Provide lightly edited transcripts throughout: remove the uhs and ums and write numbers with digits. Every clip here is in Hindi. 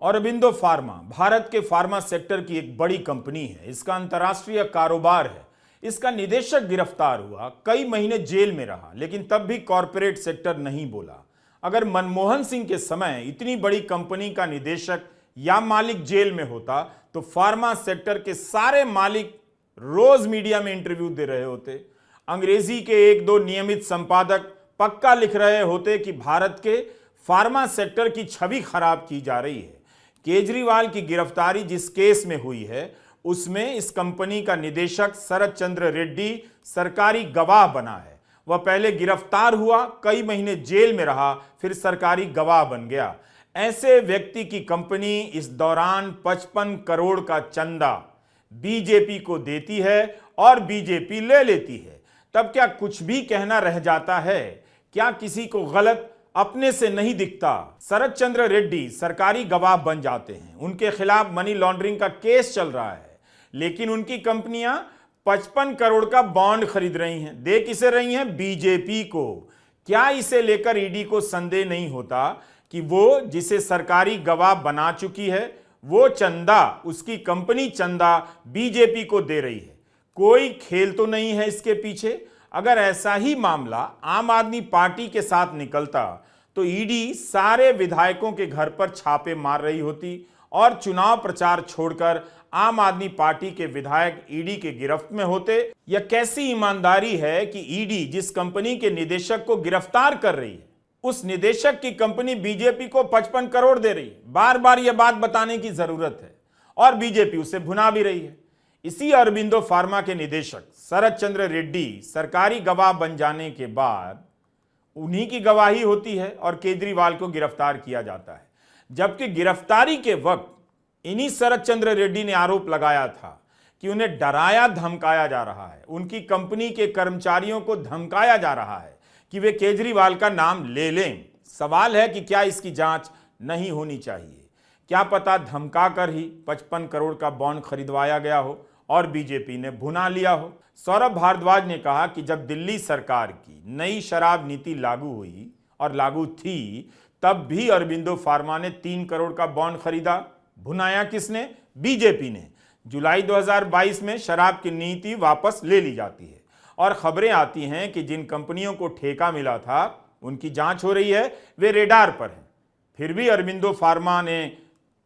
औरोबिंदो फार्मा भारत के फार्मा सेक्टर की एक बड़ी कंपनी है। इसका अंतर्राष्ट्रीय कारोबार है। इसका निदेशक गिरफ्तार हुआ, कई महीने जेल में रहा, लेकिन तब भी कॉरपोरेट सेक्टर नहीं बोला। अगर मनमोहन सिंह के समय इतनी बड़ी कंपनी का निदेशक या मालिक जेल में होता तो फार्मा सेक्टर के सारे मालिक रोज मीडिया में इंटरव्यू दे रहे होते। अंग्रेजी के एक दो नियमित संपादक पक्का लिख रहे होते कि भारत के फार्मा सेक्टर की छवि खराब की जा रही है। केजरीवाल की गिरफ्तारी जिस केस में हुई है उसमें इस कंपनी का निदेशक शरद चंद्र रेड्डी सरकारी गवाह बना है। वह पहले गिरफ्तार हुआ, कई महीने जेल में रहा, फिर सरकारी गवाह बन गया। ऐसे व्यक्ति की कंपनी इस दौरान 55 करोड़ का चंदा बीजेपी को देती है और बीजेपी ले लेती है। तब क्या कुछ भी कहना रह जाता है? क्या किसी को गलत अपने से नहीं दिखता? शरद चंद्र रेड्डी सरकारी गवाह बन जाते हैं, उनके खिलाफ मनी लॉन्ड्रिंग का केस चल रहा है, लेकिन उनकी कंपनियां 55 करोड़ का बॉन्ड खरीद रही हैं। दे किसे रही हैं? बीजेपी को। क्या इसे लेकर ईडी को संदेह नहीं होता कि वो जिसे सरकारी गवाह बना चुकी है वो चंदा, उसकी कंपनी चंदा बीजेपी को दे रही है? कोई खेल तो नहीं है इसके पीछे? अगर ऐसा ही मामला आम आदमी पार्टी के साथ निकलता तो ईडी सारे विधायकों के घर पर छापे मार रही होती और चुनाव प्रचार छोड़कर आम आदमी पार्टी के विधायक ईडी के गिरफ्त में होते। यह कैसी ईमानदारी है कि ईडी जिस कंपनी के निदेशक को गिरफ्तार कर रही है उस निदेशक की कंपनी बीजेपी को 55 करोड़ दे रही है। बार बार यह बात बताने की जरूरत है और बीजेपी उसे भुना भी रही है। इसी औरोबिंदो फार्मा के निदेशक शरद चंद्र रेड्डी सरकारी गवाह बन जाने के बाद उन्हीं की गवाही होती है और केजरीवाल को गिरफ्तार किया जाता है। जबकि गिरफ्तारी के वक्त इन्हीं शरद चंद्र रेड्डी ने आरोप लगाया था कि उन्हें डराया धमकाया जा रहा है, उनकी कंपनी के कर्मचारियों को धमकाया जा रहा है कि वे केजरीवाल का नाम ले लें। सवाल है कि क्या इसकी जांच नहीं होनी चाहिए? क्या पता धमका कर ही 55 करोड़ का बॉन्ड खरीदवाया गया हो और बीजेपी ने भुना लिया हो। सौरभ भारद्वाज ने कहा कि जब दिल्ली सरकार की नई शराब नीति लागू हुई और लागू थी तब भी औरोबिंदो फार्मा ने 3 करोड़ का बॉन्ड खरीदा। भुनाया किसने? बीजेपी ने। जुलाई 2022 में शराब की नीति वापस ले ली जाती है और खबरें आती हैं कि जिन कंपनियों को ठेका मिला था उनकी जांच हो रही है, वे रेडार पर हैं। फिर भी औरोबिंदो फार्मा ने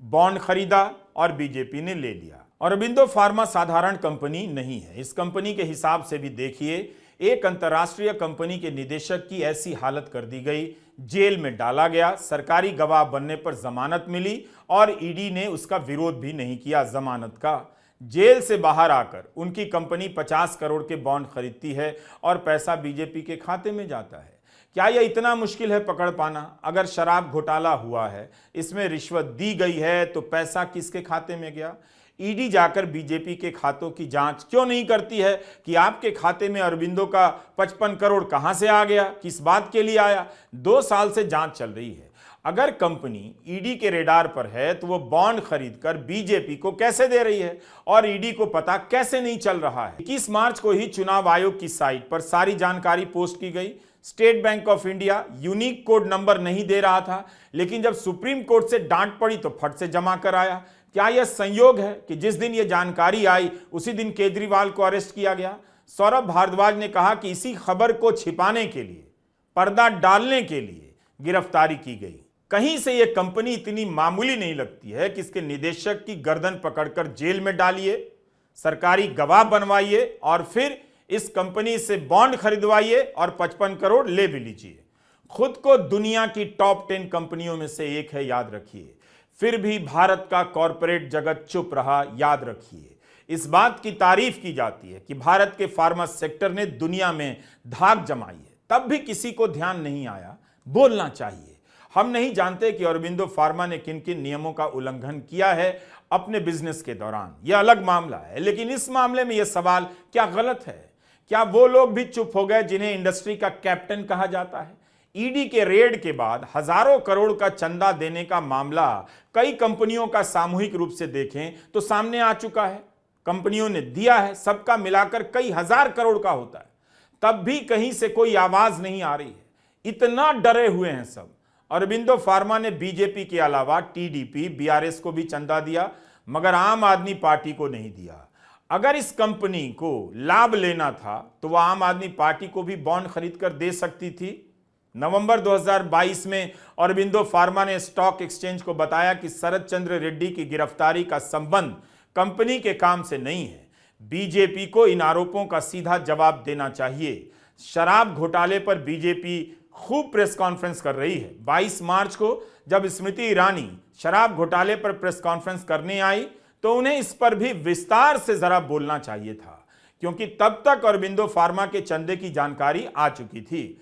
बॉन्ड खरीदा और बीजेपी ने ले लिया। औरोबिंदो फार्मा साधारण कंपनी नहीं है। इस कंपनी के हिसाब से भी देखिए, एक अंतर्राष्ट्रीय कंपनी के निदेशक की ऐसी हालत कर दी गई, जेल में डाला गया, सरकारी गवाह बनने पर जमानत मिली और ईडी ने उसका विरोध भी नहीं किया जमानत का। जेल से बाहर आकर उनकी कंपनी 50 करोड़ के बॉन्ड खरीदती है और पैसा बीजेपी के खाते में जाता है। क्या यह इतना मुश्किल है पकड़ पाना? अगर शराब घोटाला हुआ है, इसमें रिश्वत दी गई है, तो पैसा किसके खाते में गया? ईडी जाकर बीजेपी के खातों की जांच क्यों नहीं करती है कि आपके खाते में औरोबिंदो का 55 करोड़ कहां से आ गया, किस बात के लिए आया? 2 साल से जांच चल रही है। अगर कंपनी ईडी के रेडार पर है तो वो बॉन्ड खरीदकर बीजेपी को कैसे दे रही है और ईडी को पता कैसे नहीं चल रहा है? 21 मार्च को ही चुनाव आयोग की साइट पर सारी जानकारी पोस्ट की गई। State bank of India unique code number नहीं दे रहा था, लेकिन जब सुप्रीम कोर्ट से डांट पड़ी तो फट से जमा कर आया। क्या यह संयोग है कि जिस दिन यह जानकारी आई उसी दिन केजरीवाल को अरेस्ट किया गया? सौरभ भारद्वाज ने कहा कि इसी खबर को छिपाने के लिए, पर्दा डालने के लिए गिरफ्तारी की गई। कहीं से यह कंपनी इतनी मामूली नहीं लगती है कि इसके निदेशक की गर्दन पकड़कर जेल में डालिए, सरकारी गवाह बनवाइए और फिर इस कंपनी से बॉन्ड खरीदवाइए और 55 करोड़ ले भी लीजिए। खुद को दुनिया की टॉप 10 कंपनियों में से एक है, याद रखिए। फिर भी भारत का कॉरपोरेट जगत चुप रहा, याद रखिए। इस बात की तारीफ की जाती है कि भारत के फार्मा सेक्टर ने दुनिया में धाक जमाई है, तब भी किसी को ध्यान नहीं आया। बोलना चाहिए। हम नहीं जानते कि औरोबिंदो फार्मा ने किन किन नियमों का उल्लंघन किया है अपने बिजनेस के दौरान, यह अलग मामला है, लेकिन इस मामले में यह सवाल क्या गलत है? क्या वो लोग भी चुप हो गए जिन्हें इंडस्ट्री का कैप्टन कहा जाता है? ईडी के रेड के बाद हजारों करोड़ का चंदा देने का मामला कई कंपनियों का सामूहिक रूप से देखें तो सामने आ चुका है। कंपनियों ने दिया है, सबका मिलाकर कई हजार करोड़ का होता है, तब भी कहीं से कोई आवाज नहीं आ रही है। इतना डरे हुए हैं सब। अरबिंदो फार्मा ने बीजेपी के अलावा टीडीपी, बीआरएस को भी चंदा दिया, मगर आम आदमी पार्टी को नहीं दिया। अगर इस कंपनी को लाभ लेना था तो वह आम आदमी पार्टी को भी बॉन्ड खरीद कर दे सकती थी। नवंबर 2022 में अरबिंदो फार्मा ने स्टॉक एक्सचेंज को बताया कि शरद चंद्र रेड्डी की गिरफ्तारी का संबंध कंपनी के काम से नहीं है। बीजेपी को इन आरोपों का सीधा जवाब देना चाहिए। शराब घोटाले पर बीजेपी खूब प्रेस कॉन्फ्रेंस कर रही है। 22 मार्च को जब स्मृति ईरानी शराब घोटाले पर प्रेस कॉन्फ्रेंस करने आई तो उन्हें इस पर भी विस्तार से जरा बोलना चाहिए था, क्योंकि तब तक अरबिंदो फार्मा के चंदे की जानकारी आ चुकी थी।